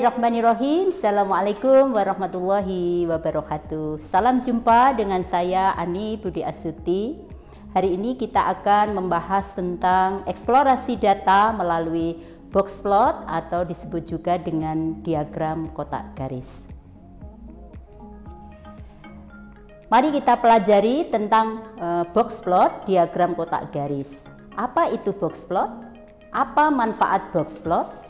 Bismillahirrahmanirrahim. Assalamualaikum warahmatullahi wabarakatuh. Salam jumpa dengan saya Ani Budi Astuti. Hari ini kita akan membahas tentang eksplorasi data melalui box plot atau disebut juga dengan diagram kotak garis. Mari kita pelajari tentang box plot, diagram kotak garis. Apa itu box plot? Apa manfaat box plot?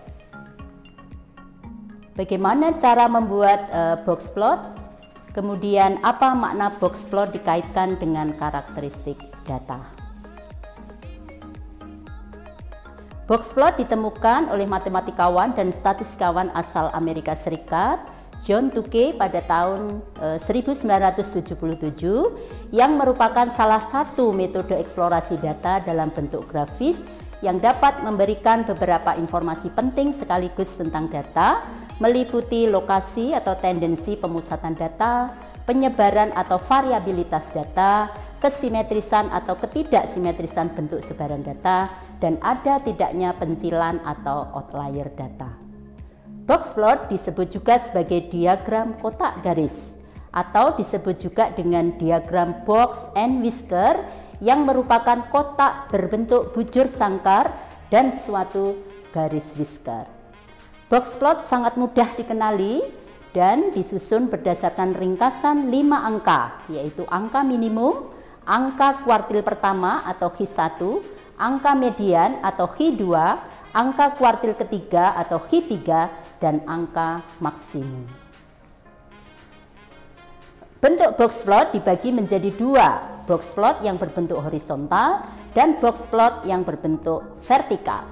Bagaimana cara membuat box plot? Kemudian apa makna box plot dikaitkan dengan karakteristik data? Box plot ditemukan oleh matematikawan dan statistikawan asal Amerika Serikat John Tukey pada tahun 1977 yang merupakan salah satu metode eksplorasi data dalam bentuk grafis yang dapat memberikan beberapa informasi penting sekaligus tentang data, meliputi lokasi atau tendensi pemusatan data, penyebaran atau variabilitas data, kesimetrisan atau ketidaksimetrisan bentuk sebaran data, dan ada tidaknya pencilan atau outlier data. Box plot disebut juga sebagai diagram kotak garis atau disebut juga dengan diagram box and whisker yang merupakan kotak berbentuk bujur sangkar dan suatu garis whisker. Box plot sangat mudah dikenali dan disusun berdasarkan ringkasan 5 angka, yaitu angka minimum, angka kuartil pertama atau Q1, angka median atau Q2, angka kuartil ketiga atau Q3, dan angka maksimum. Bentuk box plot dibagi menjadi dua, box plot yang berbentuk horizontal dan box plot yang berbentuk vertikal.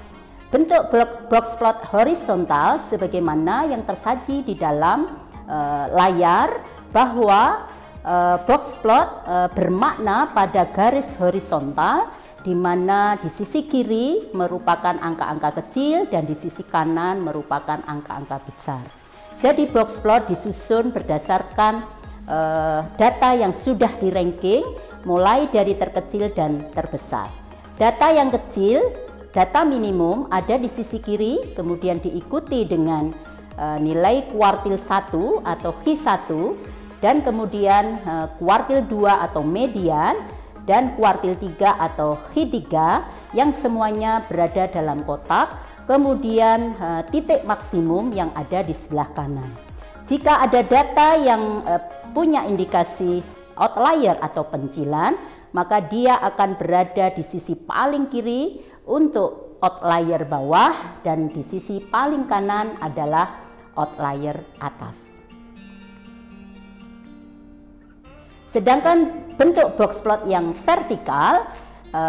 Bentuk box plot horizontal sebagaimana yang tersaji di dalam layar, bahwa box plot bermakna pada garis horizontal di mana di sisi kiri merupakan angka-angka kecil dan di sisi kanan merupakan angka-angka besar. Jadi box plot disusun berdasarkan data yang sudah di ranking mulai dari terkecil dan terbesar. Data yang kecil, data minimum ada di sisi kiri, kemudian diikuti dengan nilai kuartil 1 atau Q1, dan kemudian kuartil 2 atau median, dan kuartil 3 atau Q3 yang semuanya berada dalam kotak, kemudian titik maksimum yang ada di sebelah kanan. Jika ada data yang punya indikasi outlier atau pencilan, maka dia akan berada di sisi paling kiri untuk outlier bawah dan di sisi paling kanan adalah outlier atas. Sedangkan bentuk box plot yang vertikal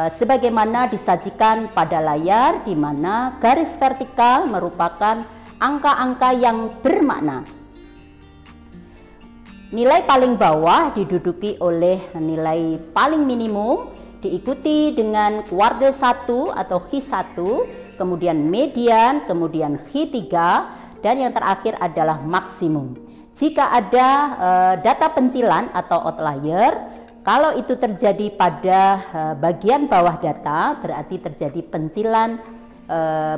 sebagaimana disajikan pada layar, di mana garis vertikal merupakan angka-angka yang bermakna. Nilai paling bawah diduduki oleh nilai paling minimum, diikuti dengan kuartil 1 atau Q1, kemudian median, kemudian Q3, dan yang terakhir adalah maksimum. Jika ada data pencilan atau outlier, kalau itu terjadi pada bagian bawah data, berarti terjadi pencilan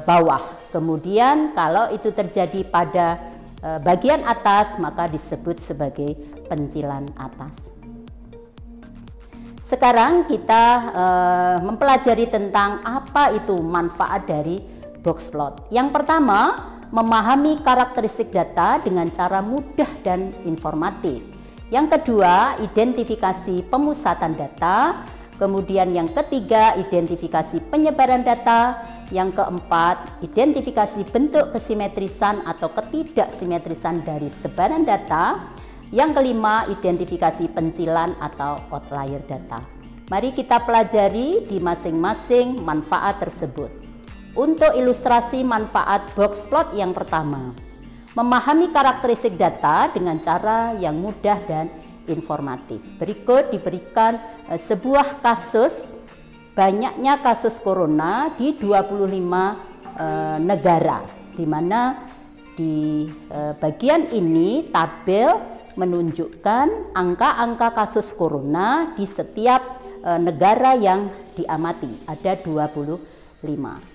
bawah. Kemudian kalau itu terjadi pada bagian atas, maka disebut sebagai pencilan atas. Sekarang kita mempelajari tentang apa itu manfaat dari box plot. Yang pertama, memahami karakteristik data dengan cara mudah dan informatif. Yang kedua, identifikasi pemusatan data. Kemudian yang ketiga, identifikasi penyebaran data. Yang keempat, identifikasi bentuk kesimetrisan atau ketidaksimetrisan dari sebaran data. Yang kelima, identifikasi pencilan atau outlier data. Mari kita pelajari di masing-masing manfaat tersebut. Untuk ilustrasi manfaat box plot yang pertama, memahami karakteristik data dengan cara yang mudah dan informatif. Berikut diberikan sebuah kasus, banyaknya kasus corona di 25 negara, di mana di bagian ini tabel menunjukkan angka-angka kasus corona di setiap negara yang diamati, ada 25.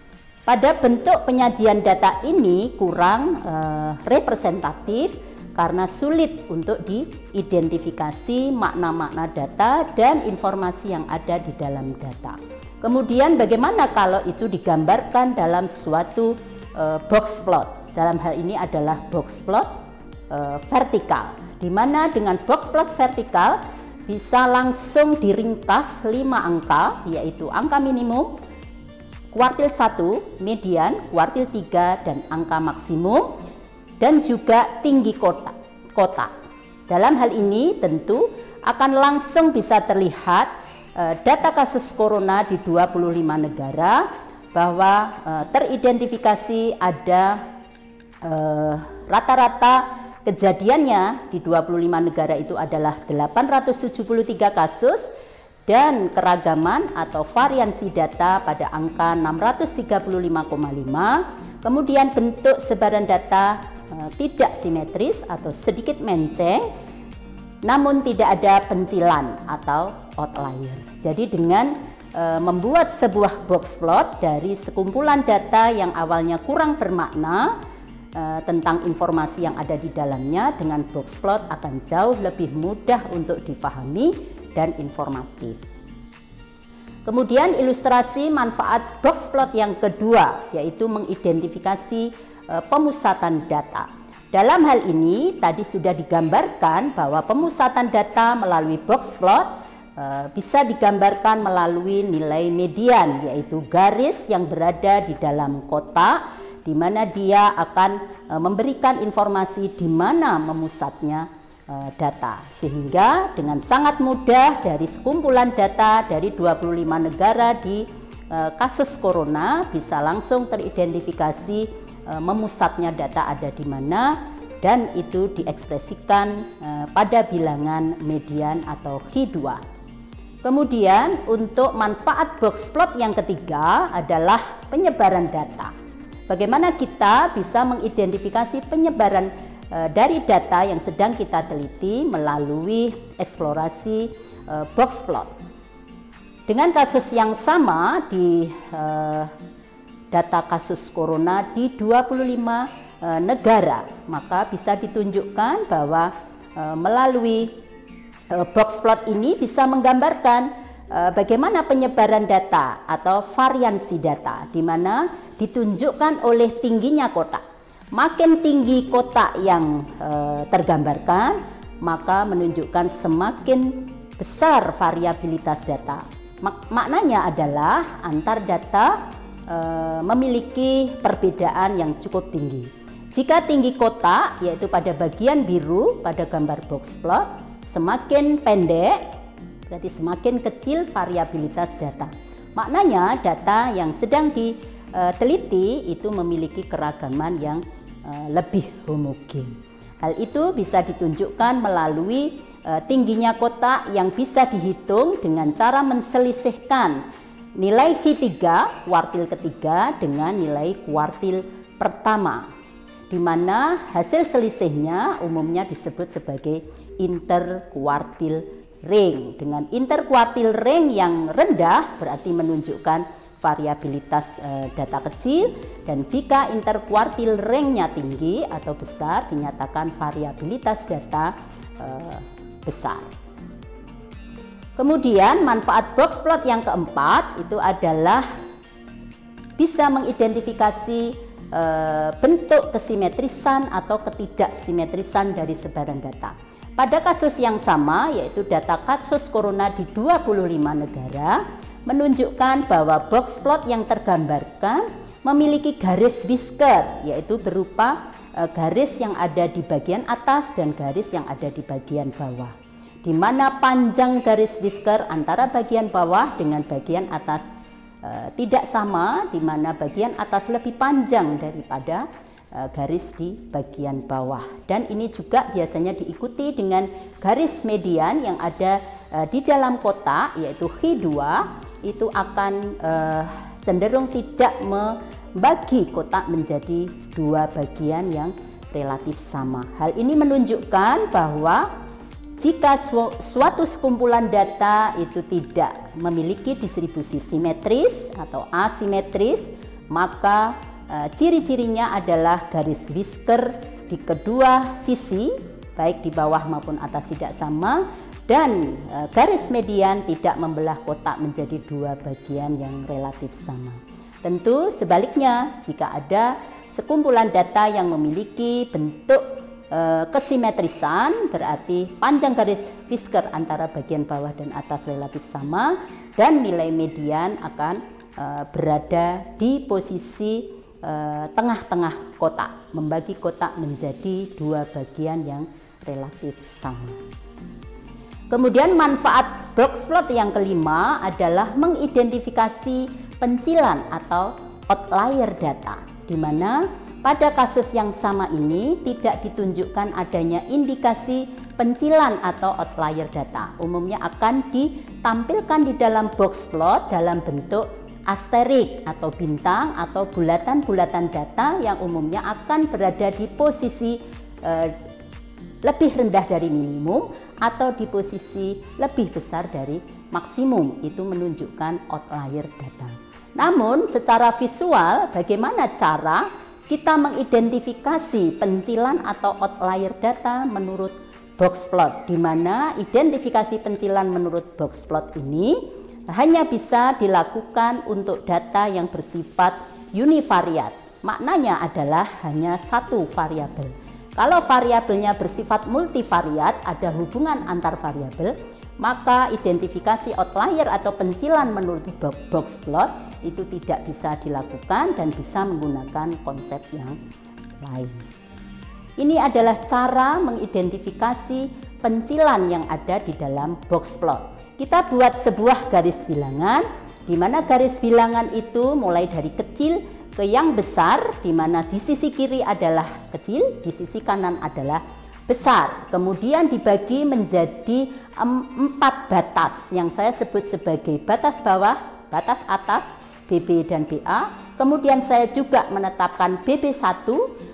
Pada bentuk penyajian data ini kurang representatif karena sulit untuk diidentifikasi makna-makna data dan informasi yang ada di dalam data. Kemudian bagaimana kalau itu digambarkan dalam suatu box plot? Dalam hal ini adalah box plot vertikal, di mana dengan box plot vertikal bisa langsung diringkas 5 angka, yaitu angka minimum, kuartil 1, median, kuartil 3, dan angka maksimum, dan juga tinggi kota. Dalam hal ini tentu akan langsung bisa terlihat data kasus corona di 25 negara, bahwa teridentifikasi ada rata-rata kejadiannya di 25 negara itu adalah 873 kasus, dan keragaman atau variansi data pada angka 635,5. Kemudian bentuk sebaran data tidak simetris atau sedikit menceng, namun tidak ada pencilan atau outlier. Jadi dengan membuat sebuah box plot dari sekumpulan data yang awalnya kurang bermakna tentang informasi yang ada di dalamnya, dengan box plot akan jauh lebih mudah untuk difahami dan informatif. Kemudian ilustrasi manfaat box plot yang kedua, yaitu mengidentifikasi pemusatan data. Dalam hal ini tadi sudah digambarkan bahwa pemusatan data melalui box plot bisa digambarkan melalui nilai median, yaitu garis yang berada di dalam kotak, di mana dia akan memberikan informasi di mana memusatnya data, sehingga dengan sangat mudah dari sekumpulan data dari 25 negara di kasus corona bisa langsung teridentifikasi memusatnya data ada di mana, dan itu diekspresikan pada bilangan median atau H2. Kemudian untuk manfaat box plot yang ketiga adalah penyebaran data. Bagaimana kita bisa mengidentifikasi penyebaran dari data yang sedang kita teliti melalui eksplorasi box plot. Dengan kasus yang sama di data kasus corona di 25 negara, maka bisa ditunjukkan bahwa melalui box plot ini bisa menggambarkan bagaimana penyebaran data atau variansi data, di mana ditunjukkan oleh tingginya kotak. Makin tinggi kotak yang tergambarkan, maka menunjukkan semakin besar variabilitas data. Maknanya adalah antar data memiliki perbedaan yang cukup tinggi. Jika tinggi kotak, yaitu pada bagian biru pada gambar box plot, semakin pendek, berarti semakin kecil variabilitas data. Maknanya data yang sedang diteliti itu memiliki keragaman yang lebih homogen. Hal itu bisa ditunjukkan melalui tingginya kotak yang bisa dihitung dengan cara menselisihkan nilai H3 kuartil ketiga dengan nilai kuartil pertama, di mana hasil selisihnya umumnya disebut sebagai interkuartil ring. Dengan interkuartil ring yang rendah berarti menunjukkan variabilitas data kecil, dan jika interkuartil ringnya tinggi atau besar dinyatakan variabilitas data besar. Kemudian manfaat box plot yang keempat itu adalah bisa mengidentifikasi bentuk kesimetrisan atau ketidaksimetrisan dari sebaran data. Pada kasus yang sama, yaitu data kasus corona di 25 negara, menunjukkan bahwa box plot yang tergambarkan memiliki garis whisker, yaitu berupa garis yang ada di bagian atas dan garis yang ada di bagian bawah, di mana panjang garis whisker antara bagian bawah dengan bagian atas tidak sama, di mana bagian atas lebih panjang daripada garis di bagian bawah. Dan ini juga biasanya diikuti dengan garis median yang ada di dalam kotak, yaitu H2, itu akan cenderung tidak membagi kotak menjadi dua bagian yang relatif sama. Hal ini menunjukkan bahwa jika suatu sekumpulan data itu tidak memiliki distribusi simetris atau asimetris, maka ciri-cirinya adalah garis whisker di kedua sisi, baik di bawah maupun atas tidak sama, dan garis median tidak membelah kotak menjadi dua bagian yang relatif sama. Tentu sebaliknya, jika ada sekumpulan data yang memiliki bentuk kesimetrisan, berarti panjang garis whisker antara bagian bawah dan atas relatif sama, dan nilai median akan berada di posisi tengah-tengah kotak, membagi kotak menjadi dua bagian yang relatif sama. Kemudian manfaat boxplot yang kelima adalah mengidentifikasi pencilan atau outlier data, di mana pada kasus yang sama ini tidak ditunjukkan adanya indikasi pencilan atau outlier data. Umumnya akan ditampilkan di dalam boxplot dalam bentuk asterik atau bintang atau bulatan-bulatan data yang umumnya akan berada di posisi lebih rendah dari minimum atau di posisi lebih besar dari maksimum. Itu menunjukkan outlier data. Namun secara visual, bagaimana cara kita mengidentifikasi pencilan atau outlier data menurut boxplot, di mana identifikasi pencilan menurut boxplot ini hanya bisa dilakukan untuk data yang bersifat univariat. Maknanya adalah hanya satu variabel. Kalau variabelnya bersifat multivariat, ada hubungan antar variabel, maka identifikasi outlier atau pencilan menurut boxplot itu tidak bisa dilakukan dan bisa menggunakan konsep yang lain. Ini adalah cara mengidentifikasi pencilan yang ada di dalam boxplot. Kita buat sebuah garis bilangan, di mana garis bilangan itu mulai dari kecil ke yang besar, di mana di sisi kiri adalah kecil, di sisi kanan adalah besar. Kemudian dibagi menjadi 4 batas yang saya sebut sebagai batas bawah, batas atas, BB dan BA. Kemudian saya juga menetapkan BB1,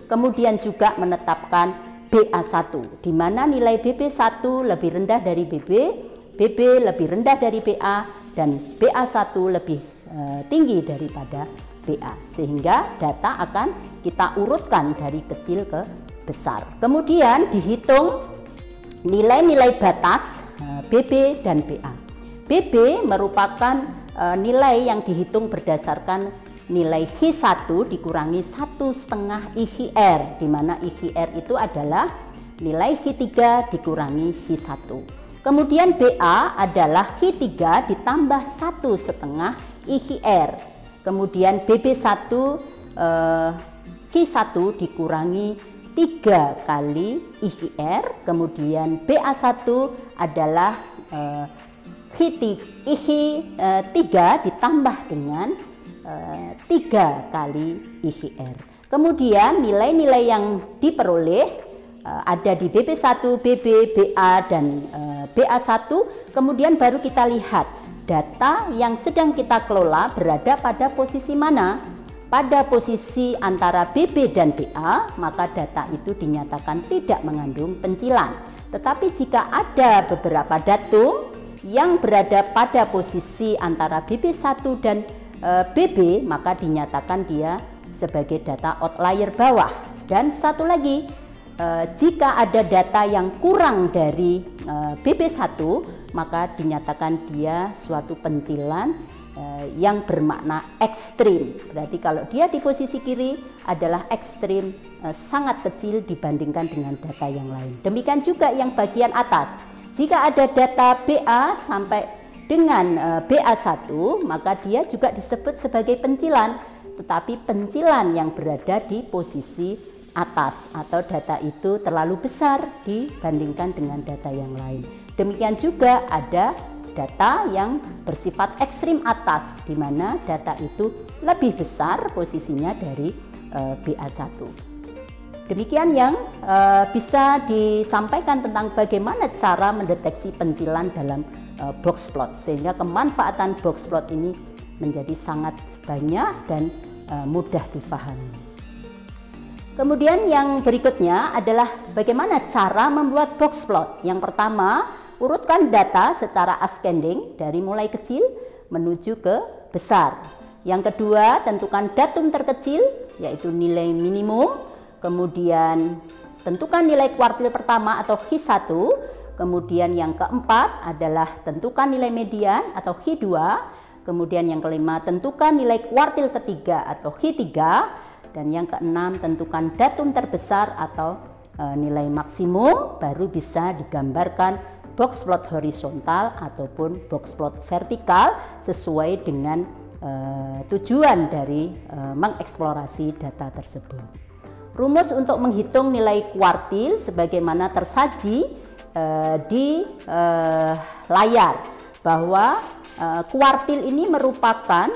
kemudian juga menetapkan BA1, di mana nilai BB1 lebih rendah dari BB lebih rendah dari BA, dan BA1 lebih tinggi daripada BA, sehingga data akan kita urutkan dari kecil ke besar. Kemudian dihitung nilai-nilai batas BB dan BA. BB merupakan nilai yang dihitung berdasarkan nilai H1 dikurangi 1,5 IHR, di mana IHR itu adalah nilai H3 dikurangi H1. Kemudian BA adalah H3 ditambah 1,5 IHR. Kemudian BB1 H1 dikurangi 3 kali IHR. Kemudian BA1 adalah IH3 ditambah dengan 3 kali IHR. Kemudian nilai-nilai yang diperoleh ada di BB1, BB, BA, dan BA1. Kemudian baru kita lihat data yang sedang kita kelola berada pada posisi mana. Pada posisi antara BB dan BA, maka data itu dinyatakan tidak mengandung pencilan. Tetapi jika ada beberapa datum yang berada pada posisi antara BB1 dan BB, maka dinyatakan dia sebagai data outlier bawah. Dan satu lagi, jika ada data yang kurang dari BB1, maka dinyatakan dia suatu pencilan yang bermakna ekstrim. Berarti kalau dia di posisi kiri adalah ekstrim, sangat kecil dibandingkan dengan data yang lain. Demikian juga yang bagian atas. Jika ada data BA sampai dengan BA1, maka dia juga disebut sebagai pencilan, tetapi pencilan yang berada di posisi atas atau data itu terlalu besar dibandingkan dengan data yang lain. Demikian juga ada data yang bersifat ekstrim atas, di mana data itu lebih besar posisinya dari BA1. Demikian yang bisa disampaikan tentang bagaimana cara mendeteksi pencilan dalam boxplot, sehingga kemanfaatan boxplot ini menjadi sangat banyak dan mudah difahami. Kemudian yang berikutnya adalah bagaimana cara membuat boxplot. Yang pertama, urutkan data secara ascending dari mulai kecil menuju ke besar. Yang kedua, tentukan datum terkecil, yaitu nilai minimum. Kemudian tentukan nilai kuartil pertama atau Q1. Kemudian yang keempat adalah tentukan nilai median atau Q2. Kemudian yang kelima, tentukan nilai kuartil ketiga atau Q3. Dan yang keenam, tentukan datum terbesar atau nilai maksimum, baru bisa digambarkan box plot horizontal ataupun box plot vertikal sesuai dengan tujuan dari mengeksplorasi data tersebut. Rumus untuk menghitung nilai kuartil sebagaimana tersaji di layar, bahwa kuartil ini merupakan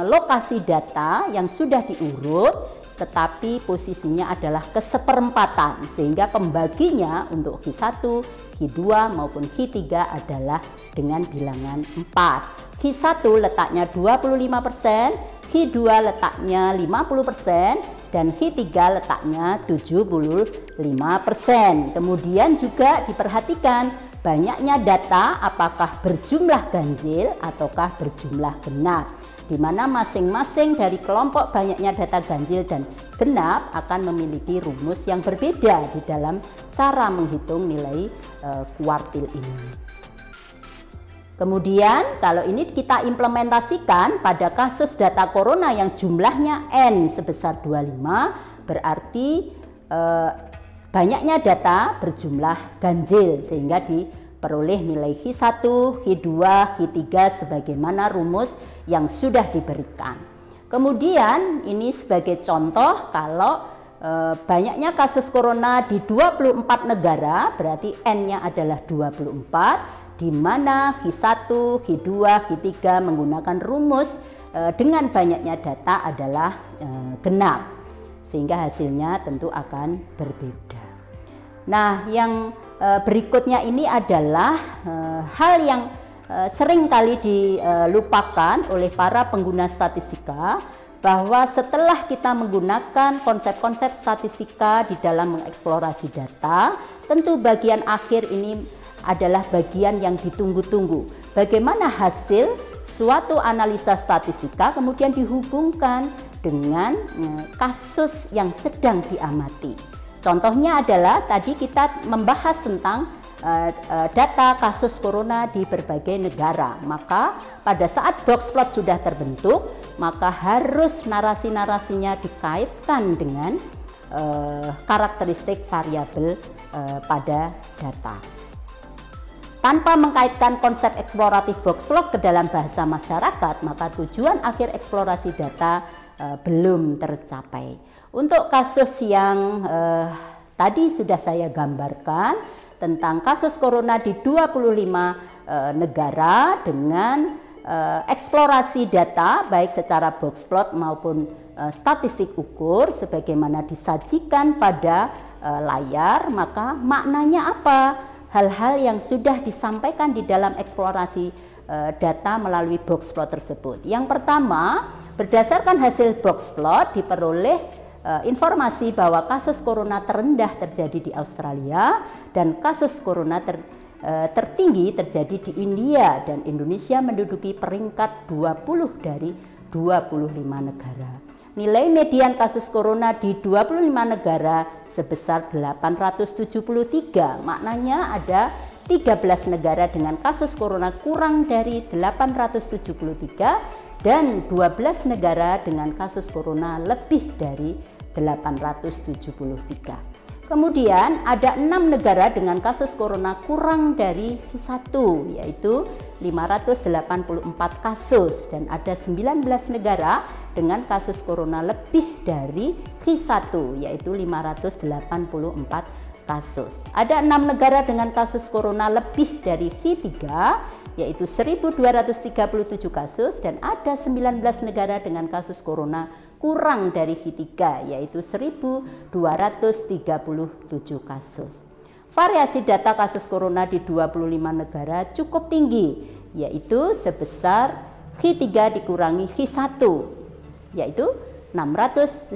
lokasi data yang sudah diurut tetapi posisinya adalah keseperempatan, sehingga pembaginya untuk Q1, Q2 maupun Q3 adalah dengan bilangan 4. Q1 letaknya 25%, Q2 letaknya 50%, dan Q3 letaknya 75%. Kemudian juga diperhatikan banyaknya data apakah berjumlah ganjil ataukah berjumlah genap, di mana masing-masing dari kelompok banyaknya data ganjil dan genap akan memiliki rumus yang berbeda di dalam cara menghitung nilai kuartil ini. Kemudian kalau ini kita implementasikan pada kasus data corona yang jumlahnya N sebesar 25, berarti banyaknya data berjumlah ganjil sehingga diperoleh nilai Q1, Q2, Q3 sebagaimana rumus yang sudah diberikan. Kemudian ini sebagai contoh, kalau banyaknya kasus corona di 24 negara, berarti N-nya adalah 24, di mana Q1, Q2, Q3 menggunakan rumus dengan banyaknya data adalah genap, sehingga hasilnya tentu akan berbeda. Nah, yang berikutnya ini adalah hal yang sering kali dilupakan oleh para pengguna statistika, bahwa setelah kita menggunakan konsep-konsep statistika di dalam mengeksplorasi data, tentu bagian akhir ini adalah bagian yang ditunggu-tunggu. Bagaimana hasil suatu analisa statistika kemudian dihubungkan dengan kasus yang sedang diamati. Contohnya adalah tadi kita membahas tentang data kasus corona di berbagai negara. Maka pada saat box plot sudah terbentuk, maka harus narasi-narasinya dikaitkan dengan karakteristik variabel pada data. Tanpa mengkaitkan konsep eksploratif box plot ke dalam bahasa masyarakat, maka tujuan akhir eksplorasi data belum tercapai. Untuk kasus yang tadi sudah saya gambarkan tentang kasus corona di 25 negara dengan eksplorasi data baik secara box plot maupun statistik ukur sebagaimana disajikan pada layar, maka maknanya apa? Hal-hal yang sudah disampaikan di dalam eksplorasi data melalui box plot tersebut. Yang pertama, berdasarkan hasil box plot diperoleh informasi bahwa kasus corona terendah terjadi di Australia dan kasus corona tertinggi terjadi di India, dan Indonesia menduduki peringkat 20 dari 25 negara. Nilai median kasus corona di 25 negara sebesar 873. Maknanya ada 13 negara dengan kasus corona kurang dari 873 dan 12 negara dengan kasus corona lebih dari 873. Kemudian ada 6 negara dengan kasus corona kurang dari Q1, yaitu 584 kasus, dan ada 19 negara dengan kasus corona lebih dari Q1, yaitu 584 kasus. Ada 6 negara dengan kasus corona lebih dari Q3, yaitu 1.237 kasus, dan ada 19 negara dengan kasus corona kurang dari Q3, yaitu 1.237 kasus. Variasi data kasus corona di 25 negara cukup tinggi, yaitu sebesar Q3 dikurangi Q1, yaitu 654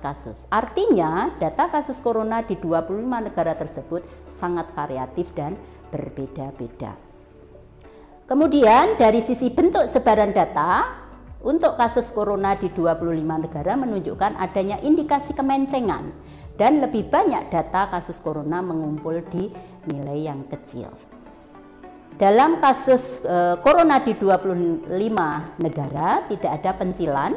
kasus. Artinya data kasus corona di 25 negara tersebut sangat variatif dan berbeda-beda. Kemudian dari sisi bentuk sebaran data, untuk kasus corona di 25 negara menunjukkan adanya indikasi kemencengan dan lebih banyak data kasus corona mengumpul di nilai yang kecil. Dalam kasus corona di 25 negara tidak ada pencilan.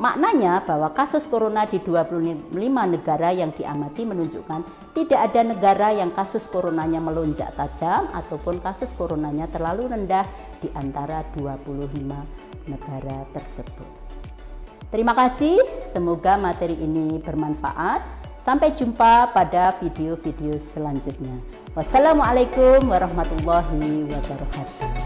Maknanya bahwa kasus corona di 25 negara yang diamati menunjukkan tidak ada negara yang kasus coronanya melonjak tajam ataupun kasus coronanya terlalu rendah di antara 25 negara tersebut. Terima kasih, semoga materi ini bermanfaat. Sampai jumpa pada video-video selanjutnya. Wassalamualaikum warahmatullahi wabarakatuh.